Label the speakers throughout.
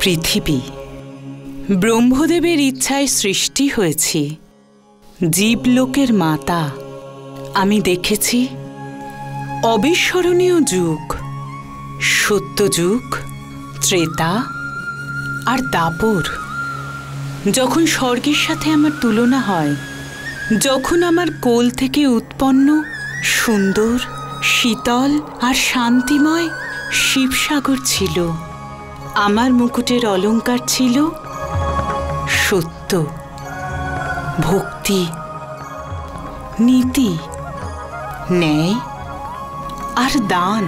Speaker 1: পৃথিবী ব্রহ্মদেবের ইচ্ছায় সৃষ্টি হয়েছি, জীবলোকের মাতা। আমি দেখেছি অবিস্মরণীয় যুগ, সত্যযুগ, ত্রেতা আর দাপর। যখন স্বর্গের সাথে আমার তুলনা হয়, যখন আমার কোল থেকে উৎপন্ন সুন্দর, শীতল আর শান্তিময় শিবসাগর ছিল, আমার মুকুটের অলংকার ছিল সত্য, ভক্তি, নীতি, ন্যায় আর দান।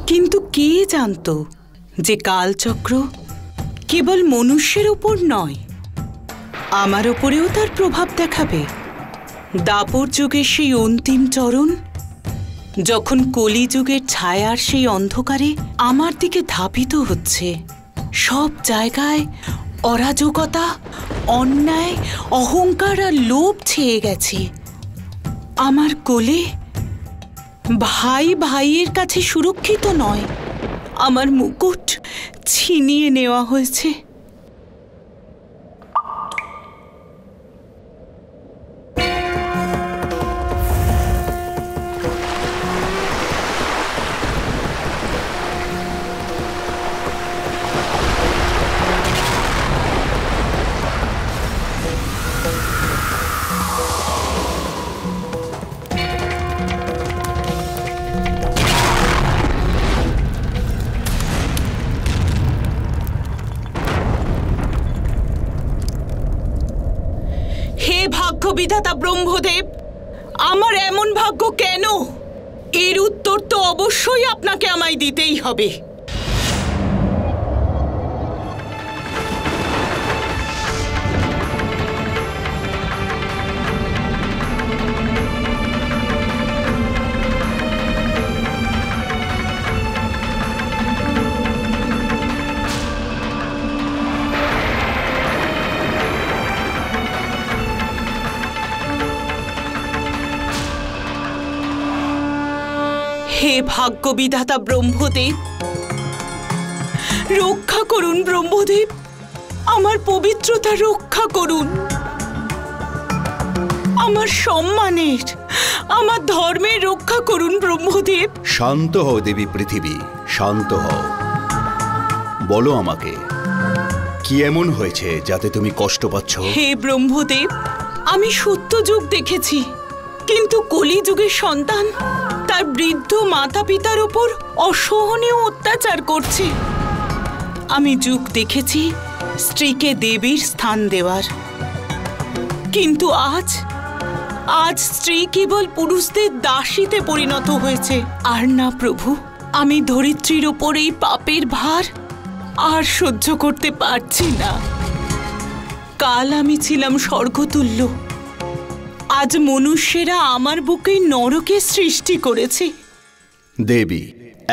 Speaker 1: কিন্তু কে জানত যে কালচক্র কেবল মনুষ্যের উপর নয়, আমার ওপরেও তার প্রভাব দেখাবে। দাপর যুগের সেই অন্তিম চরণ, যখন কলিযুগের ছায়ার সেই অন্ধকারে আমার দিকে ধাবিত হচ্ছে, সব জায়গায় অরাজকতা, অন্যায়, অহংকার আর লোভ ছেয়ে গেছে। আমার কোলে ভাই ভাইয়ের কাছে সুরক্ষিত নয়, আমার মুকুট ছিনিয়ে নেওয়া হয়েছে। বিধাতা ব্রহ্মদেব, আমার এমন ভাগ্য কেন? এর উত্তর তো অবশ্যই আপনাকে আমায় দিতেই হবে। হে ভাগ্য বিধাতা ব্রহ্মদেব, রক্ষা করুন ব্রহ্মদেব, আমার পবিত্রতা রক্ষা করুন। আমার সম্মানের, আমার ধর্মের রক্ষা করুন ব্রহ্মদেব।
Speaker 2: শান্ত হও দেবী পৃথিবী, শান্ত হও। বলো আমাকে, কি এমন হয়েছে যাতে তুমি কষ্ট পাচ্ছ?
Speaker 1: হে ব্রহ্মদেব, আমি সত্যযুগ দেখেছি, কিন্তু কলিযুগের সন্তান তার বৃদ্ধ মাতা পিতার উপর অসহনীয় অত্যাচার করছে। আমি যুগ দেখেছি স্ত্রীকে দেবীর স্থান দেওয়ার, কিন্তু আজ স্ত্রী কেবল পুরুষদের দাসীতে পরিণত হয়েছে। আর না প্রভু, আমি ধরিত্রীর ওপর এই পাপের ভার আর সহ্য করতে পারছি না। কাল আমি ছিলাম স্বর্গতুল্য, আজ মনুষ্যেরা আমার বুকে নরকের সৃষ্টি করেছে।
Speaker 2: দেবী,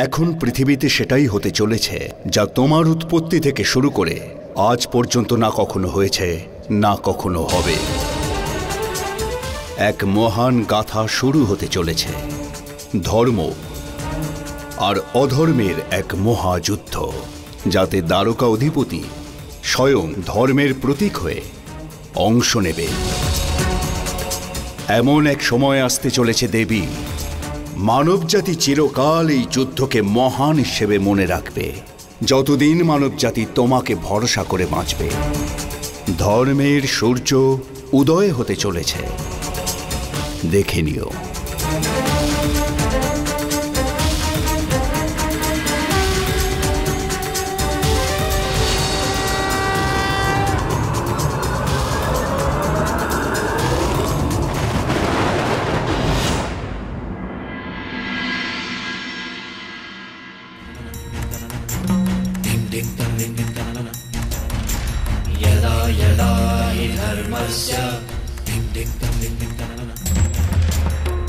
Speaker 2: এখন পৃথিবীতে সেটাই হতে চলেছে যা তোমার উৎপত্তি থেকে শুরু করে আজ পর্যন্ত না কখনো হয়েছে, না কখনো হবে। এক মহান গাথা শুরু হতে চলেছে, ধর্ম আর অধর্মের এক মহাযুদ্ধ, যাতে দ্বারকা অধিপতি স্বয়ং ধর্মের প্রতীক হয়ে অংশ নেবে। এমন এক সময় আসতে চলেছে দেবী, মানবজাতি চিরকাল এই যুদ্ধকে মহান হিসেবে মনে রাখবে, যতদিন মানবজাতি তোমাকে ভরসা করে বাঁচবে। ধর্মের সূর্য উদয় হতে চলেছে, দেখে নিও।
Speaker 3: यदा यदा हि धर्मस्य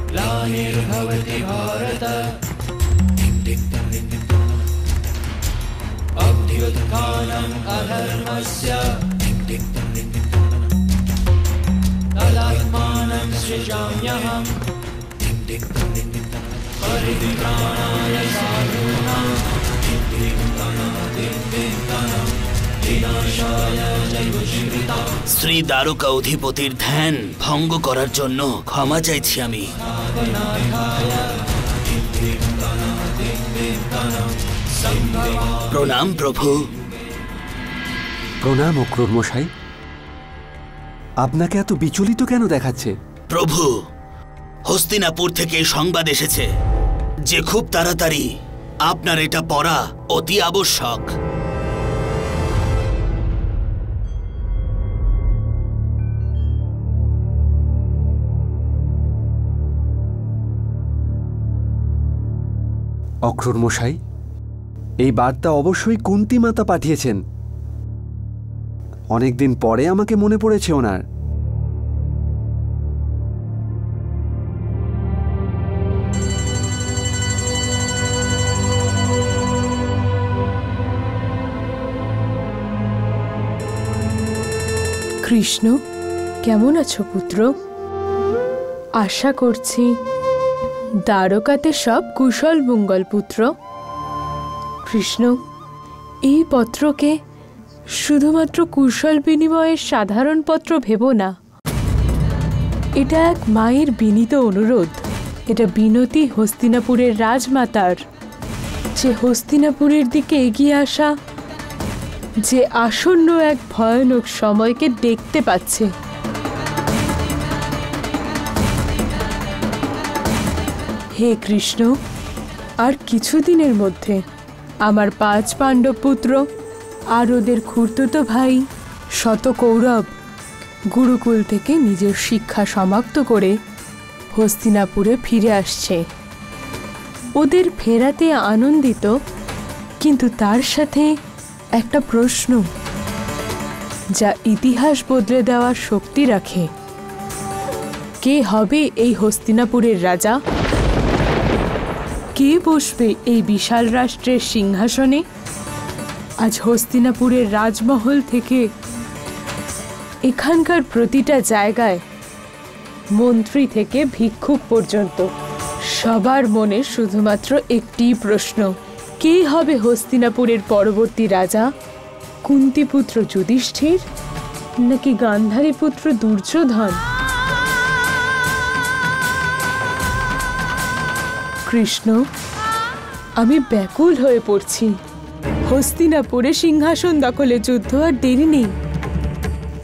Speaker 3: ग्लानिर्भवति भारत अभ्युत्थानम् अधर्मस्य तदात्मानं सृजाम्यहम्। परित्राणाय साधूनां विनाशाय च दुष्कृतां।
Speaker 4: শ্রী দ্বারকা অধিপতির ধ্যান ভঙ্গ করার জন্য ক্ষমা চাইছি আমি। প্রণাম প্রভু।
Speaker 5: প্রণাম অক্রূর মশাই, আপনাকে এত বিচলিত কেন দেখাচ্ছে?
Speaker 4: প্রভু, হস্তিনাপুর থেকে সংবাদ এসেছে যে খুব তাড়াতাড়ি আপনার এটা পড়া অতি আবশ্যক।
Speaker 5: অক্রূর মশাই, এই বার্তা অবশ্যই কুন্তী মাতা পাঠিয়েছেন। অনেকদিন পরে আমাকে মনে পড়েছে ওনার।
Speaker 6: কৃষ্ণ, কেমন আছো পুত্র? আশা করছি দ্বারকাতে সব কুশল মঙ্গল পুত্র। কৃষ্ণ, এই পত্রকে শুধুমাত্র কুশল বিনিময়ের সাধারণ পত্র ভেবো না। এটা এক মায়ের বিনীত অনুরোধ। এটা বিনতি হস্তিনাপুরের রাজমাতার, যে হস্তিনাপুরের দিকে এগিয়ে আসা, যে আসন্ন এক ভয়ানক সময়কে দেখতে পাচ্ছে। হে কৃষ্ণ, আর কিছুদিনের মধ্যে আমার 5 পাণ্ডব পুত্র আর ওদের খুড়তুতো ভাই শতকৌরব গুরুকুল থেকে নিজের শিক্ষা সমাপ্ত করে হস্তিনাপুরে ফিরে আসছে। ওদের ফেরাতে আনন্দিত, কিন্তু তার সাথে একটা প্রশ্ন যা ইতিহাস বদলে দেওয়ার শক্তি রাখে। কে হবে এই হস্তিনাপুরের রাজা? কে বসবে এই বিশাল রাষ্ট্রের সিংহাসনে? আজ হস্তিনাপুরের রাজমহল থেকে এখানকার প্রতিটা জায়গায়, মন্ত্রী থেকে ভিক্ষুক পর্যন্ত, সবার মনে শুধুমাত্র একটি প্রশ্ন: কে হবে হস্তিনাপুরের পরবর্তী রাজা? কুন্তীপুত্র যুধিষ্ঠির নাকি গান্ধারী পুত্র দুর্যোধন? কৃষ্ণ, আমি ব্যাকুল হয়ে পড়ছি। হস্তিনাপুরে সিংহাসন দখলে যুদ্ধ আর দেরি নেই।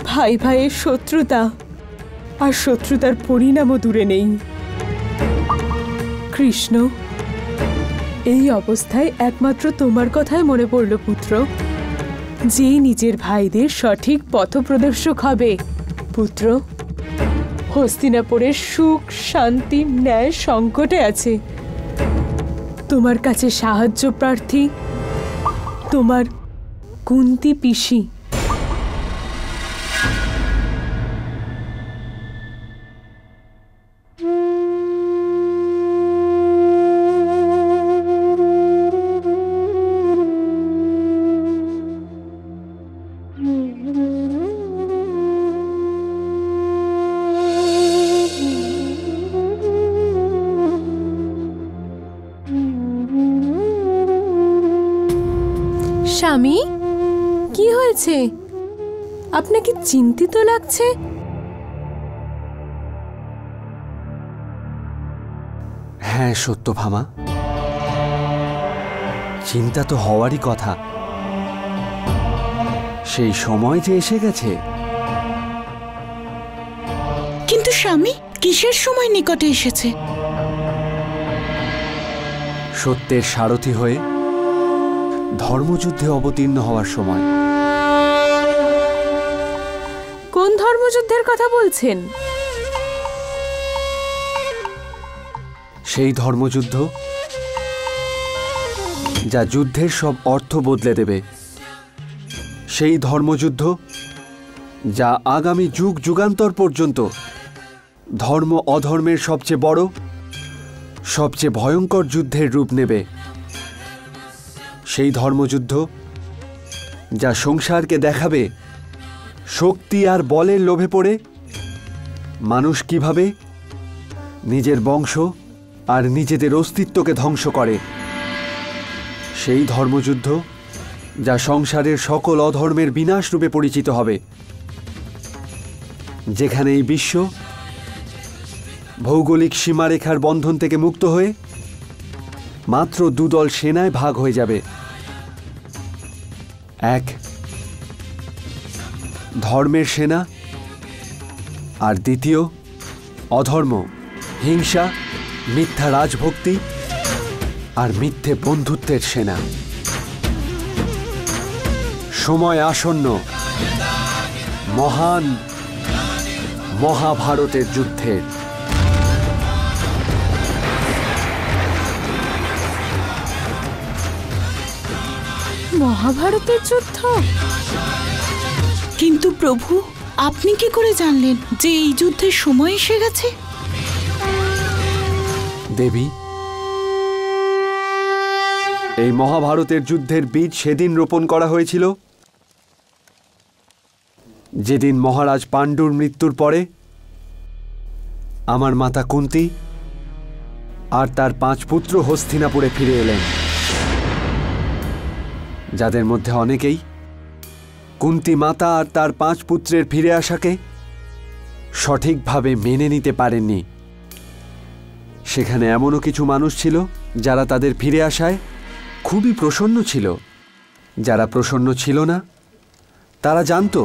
Speaker 6: ভাই ভাইয়ের শত্রুতা, আর শত্রুতার পরিণামও দূরে নেই। কৃষ্ণ, এই অবস্থায় একমাত্র তোমার কথাই মনে পড়ল পুত্র, যেই নিজের ভাইদের সঠিক পথপ্রদর্শক হবে। পুত্র, হস্তিনাপুরের সুখ, শান্তি, ন্যায় সংকটে আছে। তোমার কাছে সাহায্য প্রার্থী তোমার কুন্তী পিসি। স্বামী, কি হয়েছে? আপনাকে চিন্তিত লাগছে।
Speaker 5: হ্যাঁ সত্যভামা, চিন্তা তো হওয়ারই কথা। সেই সময় যে এসে গেছে।
Speaker 1: কিন্তু স্বামী, কিসের সময় নিকটে এসেছে?
Speaker 5: সত্যের সারথি হয়ে ধর্মযুদ্ধে অবতীর্ণ হওয়ার সময়।
Speaker 6: কোন ধর্মযুদ্ধের কথা বলছেন?
Speaker 5: সেই ধর্মযুদ্ধ যা যুদ্ধের সব অর্থ বদলে দেবে। সেই ধর্মযুদ্ধ যা আগামী যুগ যুগান্তর পর্যন্ত ধর্ম অধর্মের সবচেয়ে বড়, সবচেয়ে ভয়ঙ্কর যুদ্ধের রূপ নেবে। সেই ধর্মযুদ্ধ যা সংসারকে দেখাবে শক্তি আর বলের লোভে পড়ে মানুষ কিভাবে নিজের বংশ, আর নিজেদের অস্তিত্বকে ধ্বংস করে। সেই ধর্মযুদ্ধ যা সংসারের সকল অধর্মের বিনাশ রূপে পরিচিত হবে, যেখানে এই বিশ্ব ভৌগোলিক সীমারেখার বন্ধন থেকে মুক্ত হয়ে মাত্র দুদল সেনায় ভাগ হয়ে যাবে। এক, ধর্মের সেনা, আর দ্বিতীয় অধর্ম, হিংসা, মিথ্যা রাজভক্তি আর মিথ্যে বন্ধুত্বের সেনা। সময় আসন্ন মহান মহাভারতের যুদ্ধের।
Speaker 6: মহাভারতের যুদ্ধ?
Speaker 1: কিন্তু প্রভু, আপনি কি করে জানলেন যে এই যুদ্ধের সময় এসে গেছে?
Speaker 5: দেবী, এই মহাভারতের যুদ্ধের বীজ সেদিন রোপণ করা হয়েছিল যেদিন মহারাজ পাণ্ডুর মৃত্যুর পরে আমার মাতা কুন্তী আর তার 5 পুত্র হস্তিনাপুরে ফিরে এলেন, যাদের মধ্যে অনেকেই কুন্তী মাতা আর তার 5 পুত্রের ফিরে আসাকে সঠিকভাবে মেনে নিতে পারেননি। সেখানে এমনও কিছু মানুষ ছিল যারা তাদের ফিরে আসায় খুবই প্রসন্ন ছিল। যারা প্রসন্ন ছিল না, তারা জানত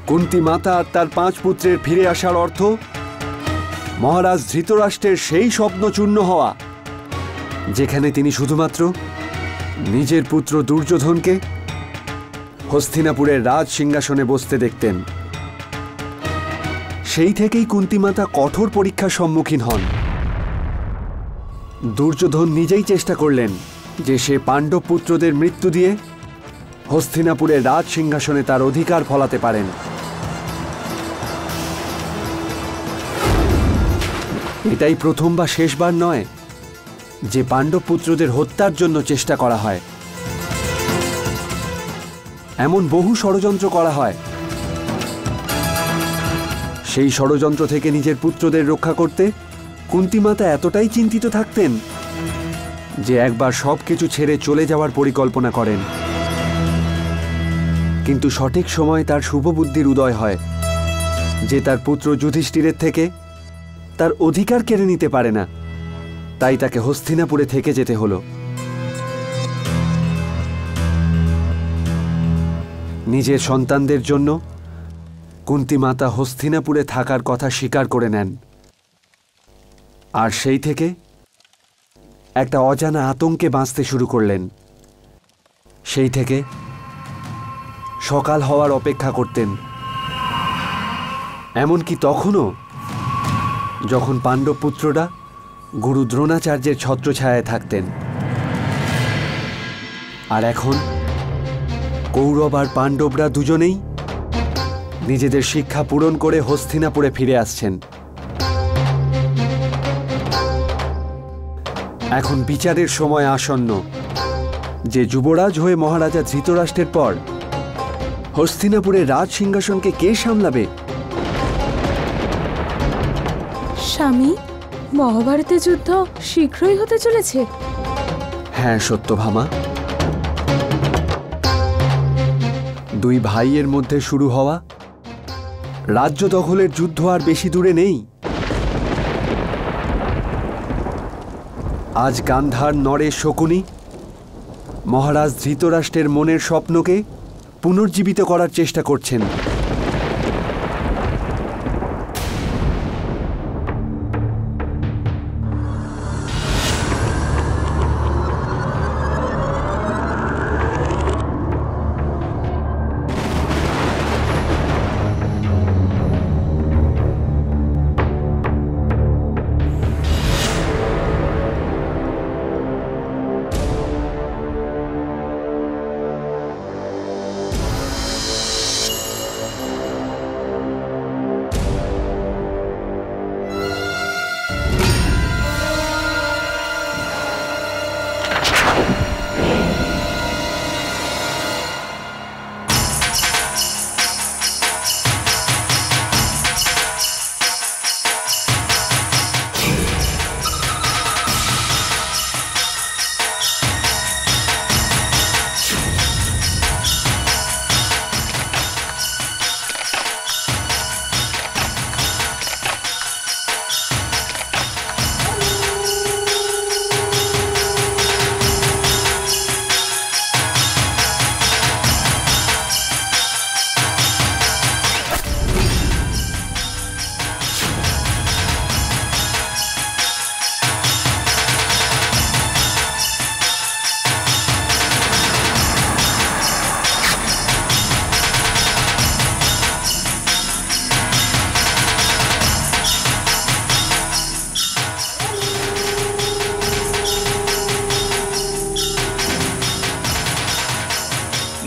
Speaker 5: কুন্তী মাতা আর তার 5 পুত্রের ফিরে আসার অর্থ মহারাজ ধৃতরাষ্ট্রের সেই স্বপ্ন চূর্ণ হওয়া, যেখানে তিনি শুধুমাত্র নিজের পুত্র দুর্যোধনকে হস্তিনাপুরের রাজ সিংহাসনে বসতে দেখতেন। সেই থেকেই কুন্তী মাতা কঠোর পরীক্ষার সম্মুখীন হন। দুর্যোধন নিজেই চেষ্টা করলেন যে সে পাণ্ডব পুত্রদের মৃত্যু দিয়ে হস্তিনাপুরের রাজ সিংহাসনে তার অধিকার ফলাতে পারেন। এটাই প্রথম বা শেষবার নয় যে পাণ্ডব পুত্রদের হত্যার জন্য চেষ্টা করা হয়। এমন বহু ষড়যন্ত্র করা হয়। সেই ষড়যন্ত্র থেকে নিজের পুত্রদের রক্ষা করতে কুন্তী মাতা এতটাই চিন্তিত থাকতেন যে একবার সবকিছু ছেড়ে চলে যাওয়ার পরিকল্পনা করেন। কিন্তু সঠিক সময় তার শুভবুদ্ধির উদয় হয় যে তার পুত্র যুধিষ্ঠিরের থেকে তার অধিকার কেড়ে নিতে পারে না, তাই তাকে হস্তিনাপুরে থেকে যেতে হলো। নিজের সন্তানদের জন্য কুন্তী মাতা হস্তিনাপুরে থাকার কথা স্বীকার করে নেন। আর সেই থেকে একটা অজানা আতঙ্কে বাঁচতে শুরু করলেন। সেই থেকে সকাল হওয়ার অপেক্ষা করতেন, এমনকি তখনও যখন পাণ্ডব পুত্ররা গুরু দ্রোণাচার্যের ছত্রছায়ায় থাকতেন। আর এখন কৌরব আর পাণ্ডবরা দুজনেই নিজেদের শিক্ষা পূরণ করে হস্তিনাপুরে ফিরে আসছেন। এখন বিচারের সময় আসন্ন যে যুবরাজ হয়ে মহারাজা ধৃতরাষ্ট্রের পর হস্তিনাপুরের রাজ সিংহাসনকে কে সামলাবে।
Speaker 6: স্বামী, মহাভারতের যুদ্ধ শীঘ্রই হতে চলেছে।
Speaker 5: হ্যাঁ সত্যভামা, 2 ভাইয়ের মধ্যে শুরু হওয়া রাজ্য দখলের যুদ্ধ আর বেশি দূরে নেই। আজ গান্ধার নরেশ শকুনি মহারাজ ধৃতরাষ্ট্রের মনের স্বপ্নকে পুনর্জীবিত করার চেষ্টা করছেন।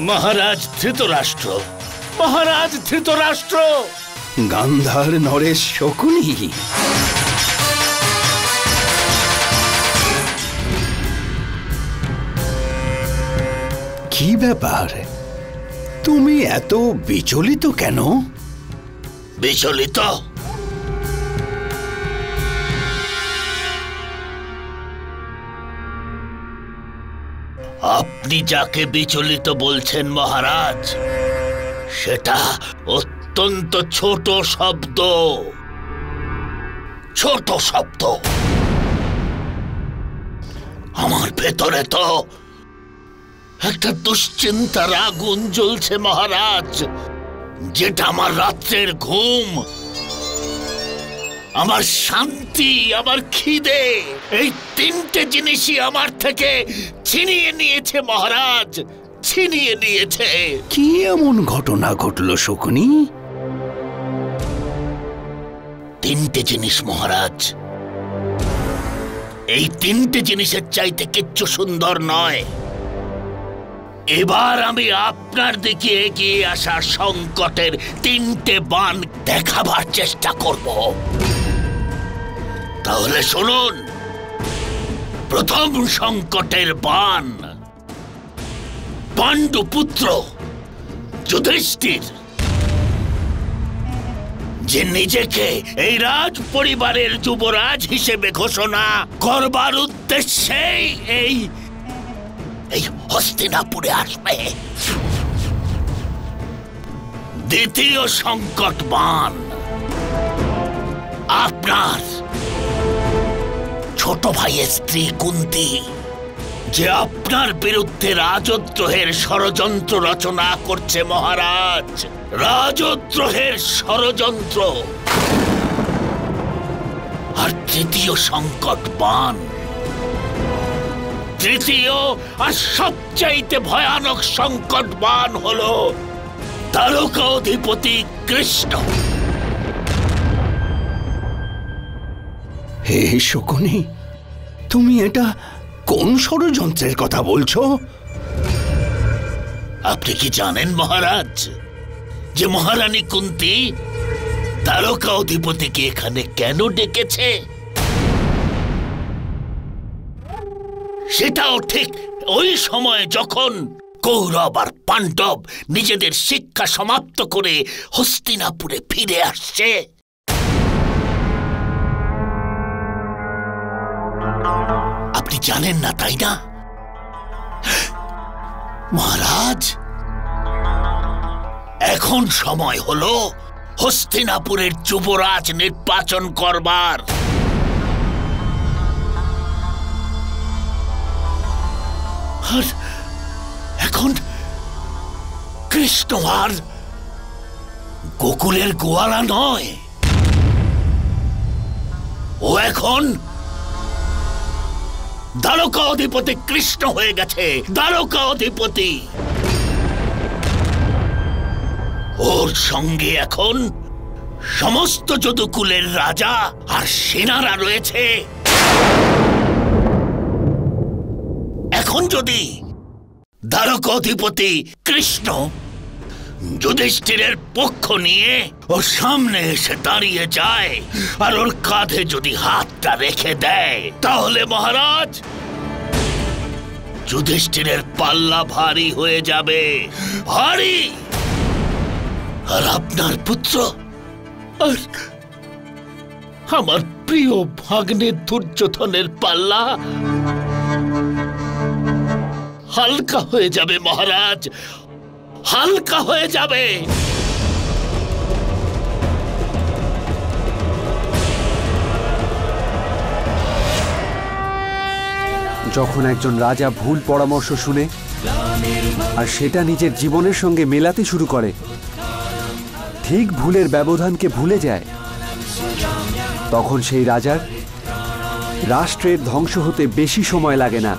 Speaker 4: মহারাজ ধৃতরাষ্ট্র, মহারাজ ধৃতরাষ্ট্র।
Speaker 2: গান্ধার নরেশ শকুনি, কি ব্যাপার? তুমি এত বিচলিত কেন?
Speaker 4: বিচলিত? আপনি যাকে বিচলিত বলছেন মহারাজ, সেটা অত্যন্ত ছোট শব্দ। ছোট শব্দ। আমার ভেতরে তো একটা দুশ্চিন্তার আগুন জ্বলছে মহারাজ, যেটা আমার রাত্রের ঘুম, আমার শান্তি, আমার খিদে, এই তিনটে জিনিসই আমার থেকে ছিনিয়ে নিয়েছে মহারাজ, ছিনিয়ে নিয়েছে।
Speaker 2: কি এমন ঘটনা ঘটলো শকুনি?
Speaker 4: তিনটে জিনিস মহারাজ। এই তিনটে জিনিসের চাইতে কিচ্ছু সুন্দর নয়। এবার আমি আপনার দিকে এগিয়ে আসা সংকটের তিনটে বাণ দেখাবার চেষ্টা করব। তাহলে শুনুন, প্রথম সংকটের বাণ পাণ্ডুপুত্র যুধিষ্ঠির, যে নিজেকে এই রাজ পরিবারের যুবরাজ হিসেবে ঘোষণা করবার উদ্দেশ্যেই এই হস্তিনাপুরে আসবে। দ্বিতীয় সংকট বাণ আপনার ছোট ভাইয়ের স্ত্রী কুন্তী, যে আপনার বিরুদ্ধে রাজদ্রোহের ষড়যন্ত্র রচনা করছে মহারাজ। রাজদ্রোহের ষড়যন্ত্র। আর তৃতীয় সংকট বাণ, তৃতীয় আর সবচাইতে ভয়ানক সংকট বাণ হলো তারকা অধিপতি কৃষ্ণ।
Speaker 2: হে শকুনি, তুমি এটা কোন ষড়যন্ত্রের কথা বলছো?
Speaker 4: আপনি কি জানেন মহারাজ, যে মহারানী কুন্তী তারকা অধিপতিকে এখানে কেন ডেকেছে? সেটাও ঠিক ওই সময় যখন কৌরব আর পাণ্ডব নিজেদের শিক্ষা সমাপ্ত করে হস্তিনাপুরে ফিরে আসছে। আপনি জানেন না, তাই না মহারাজ? এখন সময় হলো হস্তিনাপুরের যুবরাজ নির্বাচন করবার। আর এখন কৃষ্ণ আর গোকুলের গোয়ালা নয়, ও এখন দ্বারকা অধিপতি কৃষ্ণ হয়ে গেছে। দ্বারকা অধিপতি। ওর সঙ্গে এখন সমস্ত যদুকুলের রাজা আর সেনারা রয়েছে। এখন যদি দ্বারকা অধিপতি কৃষ্ণ যুধিষ্ঠিরের পক্ষ নিয়ে ওর সামনে এসে দাঁড়িয়ে যায় আর ওর কাঁধে যদি হাতটা রেখে দেয়, তাহলে মহারাজ যুধিষ্ঠিরের পাল্লা ভারী হয়ে যাবে, ভারী। আর আপনার পুত্র আর আমার প্রিয় ভাগ্নে দুর্যোধনের পাল্লা হালকা হয়ে যাবে মহারাজ, হালকা হয়ে যাবে।
Speaker 5: যখন একজন রাজা ভুল পরামর্শ শুনে আর সেটা নিজের জীবনের সঙ্গে মেলাতে শুরু করে, ঠিক ভুলের ব্যবধানকে ভুলে যায়, তখন সেই রাজার রাষ্ট্রের ধ্বংস হতে বেশি সময় লাগে না।